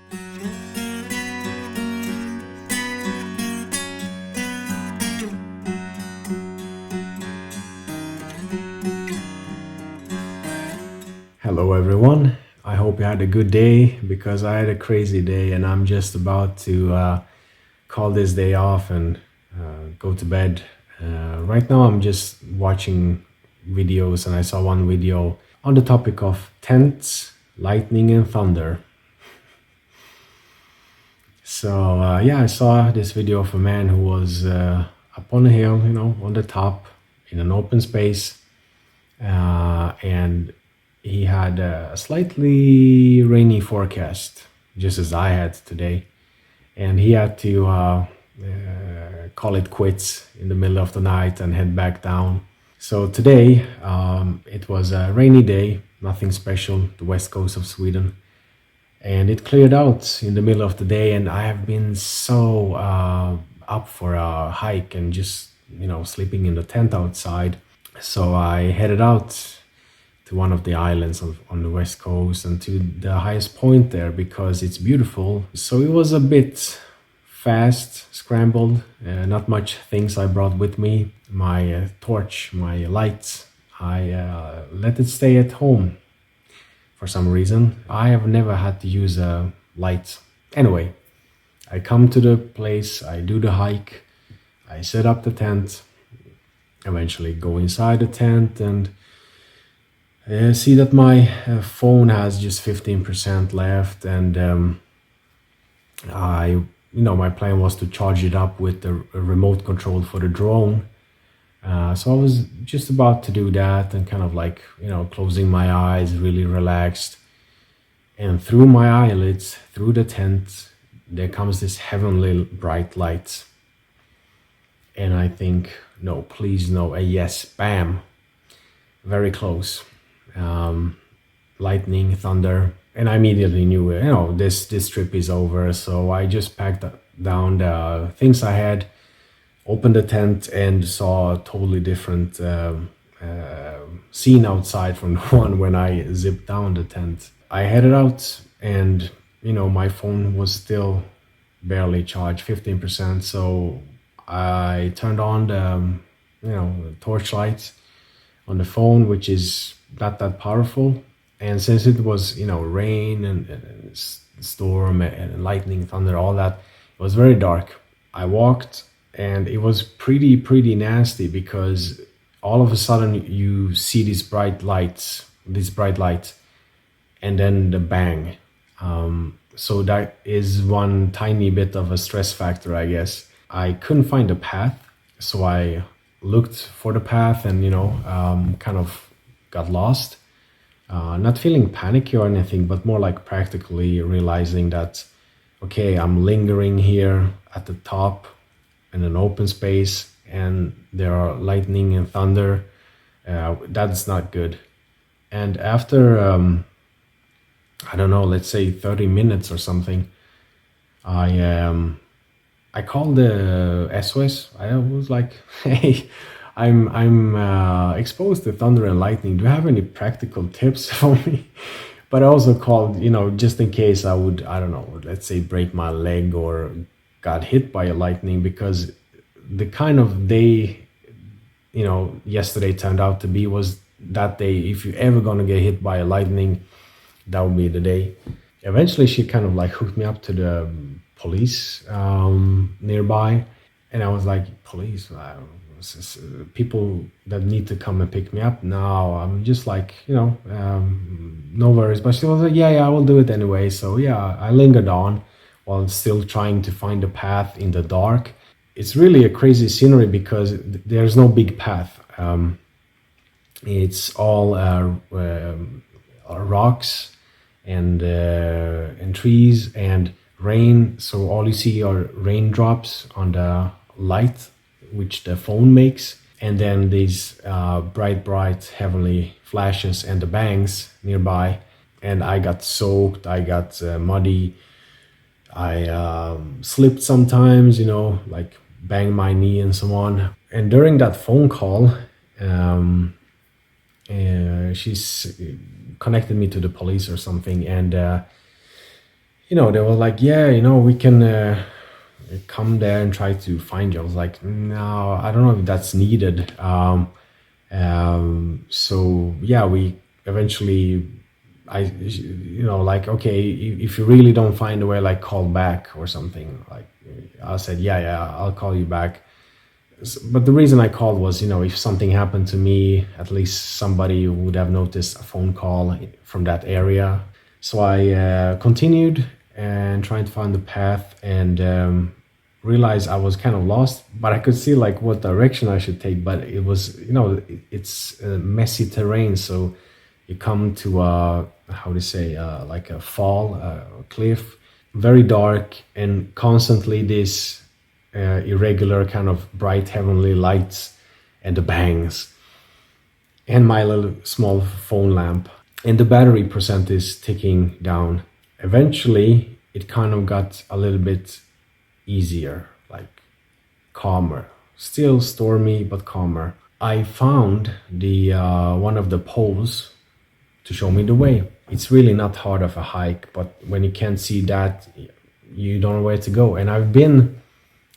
Hello, everyone. I hope you had a good day because I had a crazy day and I'm just about to call this day off and go to bed. Right now, I'm just watching videos and I saw one video on the topic of tents, lightning, and thunder. So, yeah, I saw this video of a man who was up on a hill, on the top in an open space. And he had a slightly rainy forecast, just as I had today. And he had to call it quits in the middle of the night and head back down. So today, it was a rainy day, nothing special, the west coast of Sweden. And it cleared out in the middle of the day, and I have been so up for a hike and just, sleeping in the tent outside. So I headed out to one of the islands on the west coast and to the highest point there because it's beautiful. So it was a bit fast, scrambled, not much things I brought with me. My torch, my lights, I let it stay at home for some reason. I have never had to use a light. Anyway, I come to the place, I do the hike, I set up the tent, eventually go inside the tent and see that my phone has just 15% left, and my plan was to charge it up with the remote control for the drone. So I was just about to do that and kind of like, closing my eyes, really relaxed. And through my eyelids, through the tent, there comes this heavenly bright light. And I think, no, please, no, a yes, bam, very close. Lightning, thunder, and I immediately knew, this trip is over. So I just packed down the things I had, opened the tent, and saw a totally different scene outside from the one when I zipped down the tent. I headed out, and my phone was still barely charged, 15%. So I turned on the torchlight on the phone, which is not that powerful. And since it was, rain and storm and lightning, thunder, all that, it was very dark. I walked and it was pretty nasty because all of a sudden you see these bright lights, and then the bang. So that is one tiny bit of a stress factor, I guess. I couldn't find a path, so I looked for the path and, kind of got lost. Not feeling panicky or anything, but more like practically realizing that, okay, I'm lingering here at the top in an open space and there are lightning and thunder. That's not good. And after, I don't know, let's say 30 minutes or something, I called the SOS. I was like, hey, I'm exposed to thunder and lightning. Do you have any practical tips for me? But I also called, just in case I would, I don't know, let's say break my leg or got hit by a lightning, because the kind of day, yesterday turned out to be was that day. If you're ever gonna get hit by a lightning, that would be the day. Eventually, she kind of like hooked me up to the police nearby, and I was like, police, people that need to come and pick me up. No, I'm just like, no worries. But she was like, yeah, I will do it anyway. So yeah, I lingered on while still trying to find a path in the dark. It's really a crazy scenery because there's no big path. It's all rocks and trees and rain. So all you see are raindrops on the light which the phone makes, and then these bright heavenly flashes and the bangs nearby. And I got soaked, I got muddy, I slipped sometimes, like banged my knee and so on. And during that phone call, she's connected me to the police or something, and they were like, yeah, we can come there and try to find you. I was like, no, I don't know if that's needed. So yeah, we eventually, like, okay, if you really don't find a way, like, call back or something. Like, I said, yeah, I'll call you back. But the reason I called was, if something happened to me, at least somebody would have noticed a phone call from that area. So I continued and trying to find the path, and realized I was kind of lost, but I could see like what direction I should take. But it was, it's messy terrain. So you come to how to say, like a fall, a cliff, very dark, and constantly this irregular kind of bright heavenly lights and the bangs, and my little small phone lamp, and the battery percent is ticking down. Eventually it kind of got a little bit easier, like calmer, still stormy but calmer. I found the one of the poles to show me the way. It's really not hard of a hike, but when you can't see that, you don't know where to go. And I've been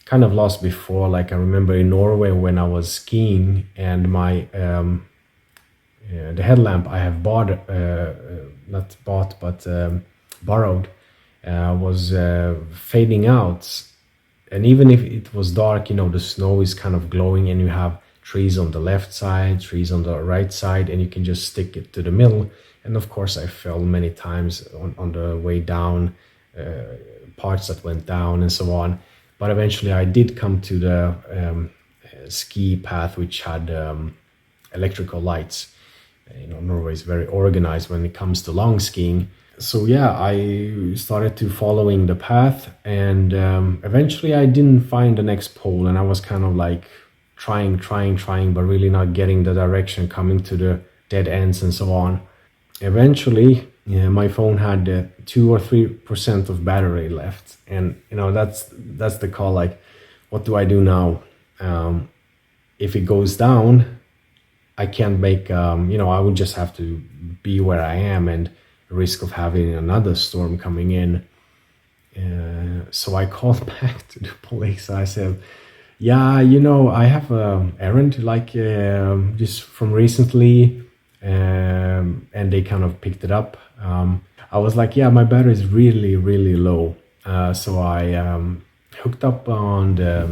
kind of lost before. Like, I remember in Norway when I was skiing, and my the headlamp I have bought, not bought, but borrowed, was fading out. And even if it was dark, the snow is kind of glowing, and you have trees on the left side, trees on the right side, and you can just stick it to the middle. And of course, I fell many times on the way down, parts that went down and so on. But eventually I did come to the ski path, which had electrical lights. Norway is very organized when it comes to long skiing. So yeah, I started to following the path, and eventually I didn't find the next pole, and I was kind of like trying, but really not getting the direction, coming to the dead ends and so on. Eventually, my phone had 2 or 3% of battery left, and that's the call. Like, what do I do now? If it goes down, I can't make. I would just have to be where I am, and risk of having another storm coming in. So I called back to the police. I said, yeah, I have an errand, like just from recently, and they kind of picked it up. I was like, yeah, my battery is really, really low. So I hooked up on the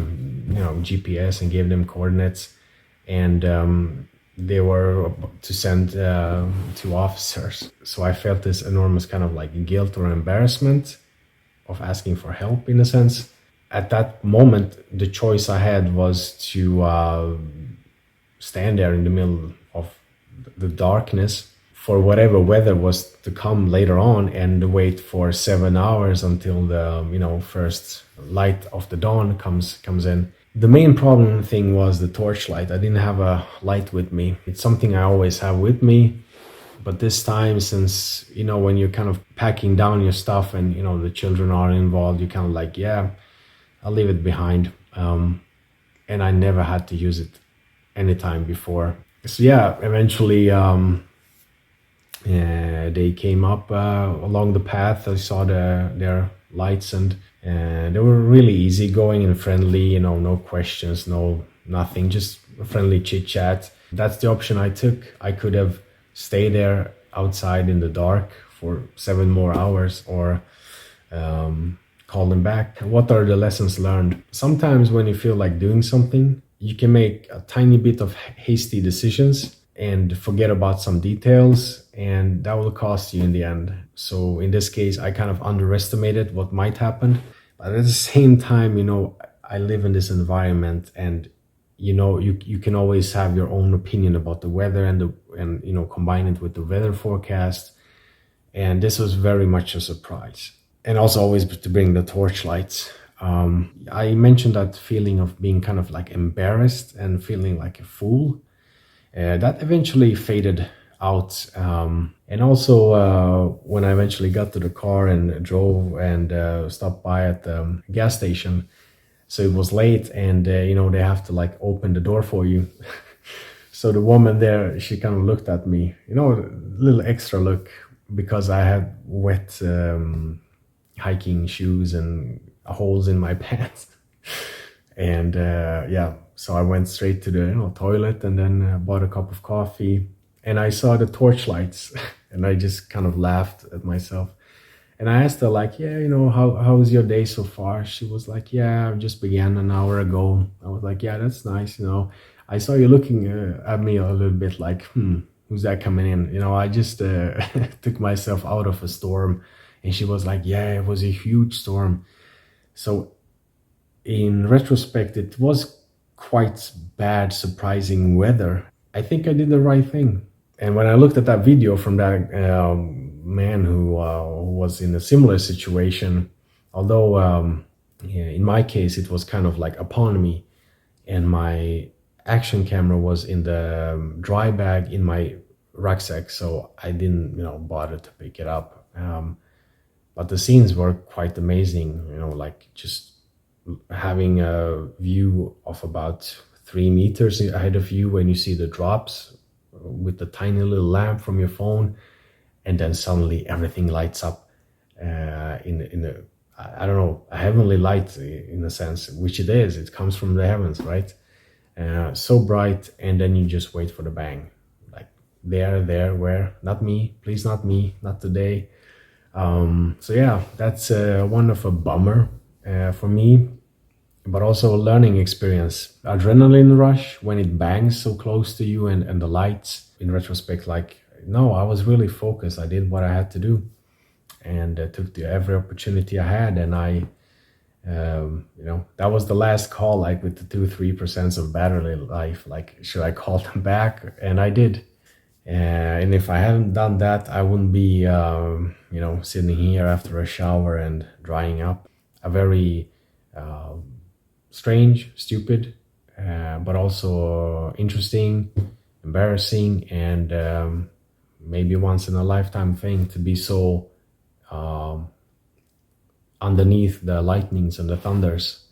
GPS and gave them coordinates, and they were to send 2 officers. So I felt this enormous kind of like guilt or embarrassment of asking for help, in a sense. At that moment, the choice I had was to stand there in the middle of the darkness for whatever weather was to come later on, and wait for 7 hours until the first light of the dawn comes in. The main problem thing was the torchlight. I didn't have a light with me. It's something I always have with me, but this time, since when you're kind of packing down your stuff and the children are involved, you kind of like, yeah, I'll leave it behind. And I never had to use it anytime before. So yeah, eventually they came up along the path. I saw their lights, and they were really easygoing and friendly. No questions, nothing, just a friendly chit chat. That's the option I took. I could have stayed there outside in the dark for 7 more hours, or call them back. What are the lessons learned? Sometimes when you feel like doing something, you can make a tiny bit of hasty decisions and forget about some details, and that will cost you in the end. So in this case, I kind of underestimated what might happen. But at the same time, I live in this environment, and you can always have your own opinion about the weather, and combine it with the weather forecast. And this was very much a surprise. And also always to bring the torchlights. I mentioned that feeling of being kind of like embarrassed and feeling like a fool. That eventually faded out. And also when I eventually got to the car and drove and stopped by at the gas station, so it was late, and they have to like open the door for you. So the woman there, she kind of looked at me, a little extra look, because I had wet hiking shoes and holes in my pants. And yeah, so I went straight to the toilet and then bought a cup of coffee. And I saw the torchlights and I just kind of laughed at myself. And I asked her, like, yeah, how was your day so far? She was like, yeah, I just began an hour ago. I was like, yeah, that's nice. I saw you looking at me a little bit like, who's that coming in? I just took myself out of a storm. And she was like, yeah, it was a huge storm. So in retrospect, it was quite bad, surprising weather. I think I did the right thing. And when I looked at that video from that man who was in a similar situation, although yeah, in my case it was kind of like upon me, and my action camera was in the dry bag in my rucksack, so I didn't bother to pick it up. But the scenes were quite amazing, like just having a view of about 3 meters ahead of you when you see the drops with the tiny little lamp from your phone, and then suddenly everything lights up in a, I don't know, a heavenly light in a sense, which it is. It comes from the heavens, right? So bright, and then you just wait for the bang, like there, where? Not me, please, not me, not today. So yeah, that's one of a bummer for me, but also a learning experience. Adrenaline rush when it bangs so close to you, and the lights. In retrospect, like, no, I was really focused. I did what I had to do, and took every opportunity I had. And that was the last call, like with the 2-3% of battery life. Like, should I call them back? And I did. And if I hadn't done that, I wouldn't be, sitting here after a shower and drying up. A very strange, stupid, but also interesting, embarrassing, and maybe once in a lifetime thing to be so underneath the lightnings and the thunders.